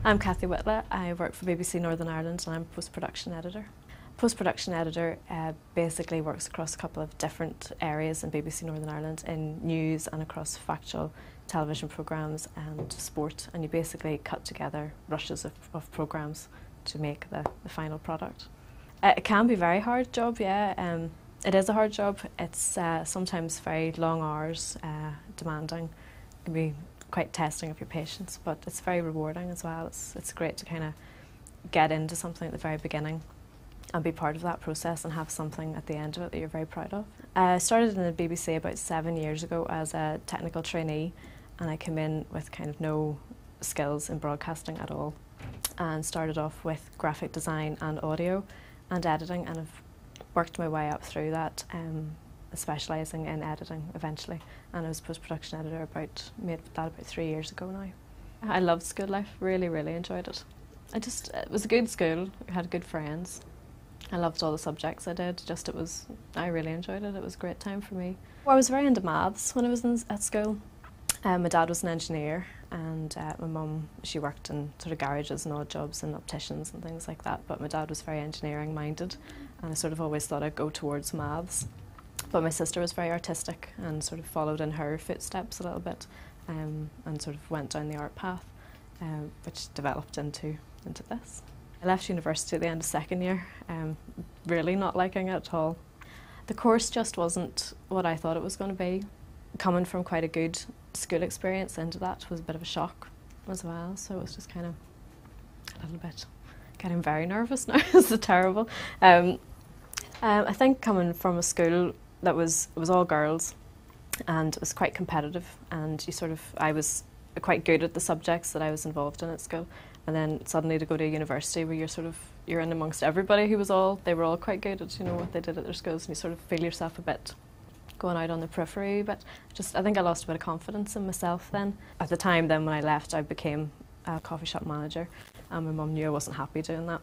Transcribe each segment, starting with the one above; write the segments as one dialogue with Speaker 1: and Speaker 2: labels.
Speaker 1: I'm Cathy. I work for BBC Northern Ireland and I'm post-production editor. Post-production editor basically works across a couple of different areas in BBC Northern Ireland, in news and across factual television programmes and sport, and you basically cut together rushes of programmes to make the final product. It can be a very hard job, yeah. It is a hard job. It's sometimes very long hours, demanding. It can be quite testing of your patience, but it's very rewarding as well. It's great to kind of get into something at the very beginning and be part of that process and have something at the end of it that you're very proud of. I started in the BBC about 7 years ago as a technical trainee, and I came in with kind of no skills in broadcasting at all, and started off with graphic design and audio and editing, and have worked my way up through that, specialising in editing eventually, and I was post-production editor made that about 3 years ago now. I loved school life, really enjoyed it. It was a good school, I had good friends, I loved all the subjects I did, I really enjoyed it. It was a great time for me. Well, I was very into maths when I was at school. My dad was an engineer, and my mum, she worked in sort of garages and odd jobs and opticians and things like that, but my dad was very engineering minded, and I sort of always thought I'd go towards maths. But my sister was very artistic and sort of followed in her footsteps a little bit, and sort of went down the art path, which developed into this. I left university at the end of second year, really not liking it at all. The course just wasn't what I thought it was going to be. Coming from quite a good school experience into that was a bit of a shock as well, so it was just kind of a little bit getting very nervous now. It's terrible. I think coming from a school that was all girls and it was quite competitive, and I was quite good at the subjects that I was involved in at school, and then suddenly to go to a university where you're in amongst everybody they were all quite good at what they did at their schools, and you sort of feel yourself a bit going out on the periphery. But I think I lost a bit of confidence in myself then. At the time then when I left, I became a coffee shop manager, and my mum knew I wasn't happy doing that.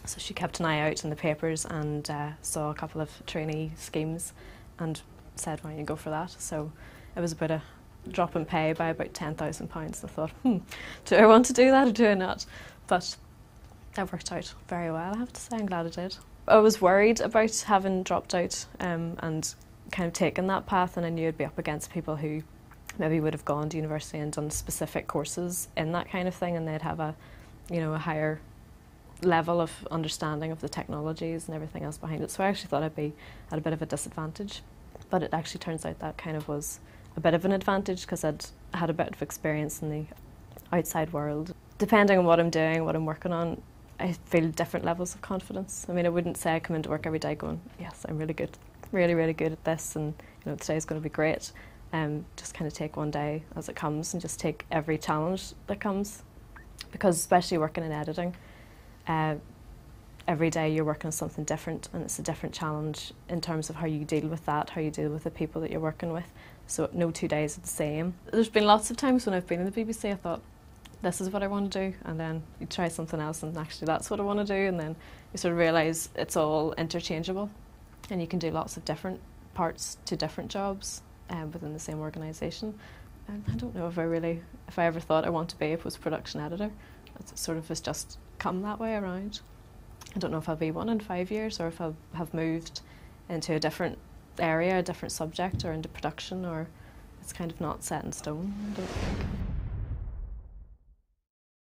Speaker 1: So she kept an eye out in the papers and saw a couple of trainee schemes and said, why don't you go for that? So it was about a drop in pay by about £10,000. I thought, do I want to do that or do I not? But that worked out very well, I have to say. I'm glad I did. I was worried about having dropped out and kind of taken that path, and I knew I'd be up against people who maybe would have gone to university and done specific courses in that kind of thing, and they'd have a higher level of understanding of the technologies and everything else behind it. So I actually thought I'd be at a bit of a disadvantage, but it actually turns out that kind of was a bit of an advantage, because I'd had a bit of experience in the outside world. Depending on what I'm doing, what I'm working on, I feel different levels of confidence. I mean, I wouldn't say I come into work every day going, yes, I'm really good, really good at this, and today's going to be great. Just kind of take one day as it comes and just take every challenge that comes, because especially working in editing, every day you're working on something different, and it's a different challenge in terms of how you deal with that, how you deal with the people that you're working with. So no 2 days are the same. There's been lots of times when I've been in the BBC I thought, this is what I want to do, and then you try something else and actually that's what I want to do, and then you sort of realise it's all interchangeable and you can do lots of different parts to different jobs within the same organisation. And I don't know if I ever thought I want to be a post-production editor. It sort of has just come that way around. I don't know if I'll be one in 5 years, or if I'll have moved into a different area, a different subject, or into production, or it's kind of not set in stone, I don't think.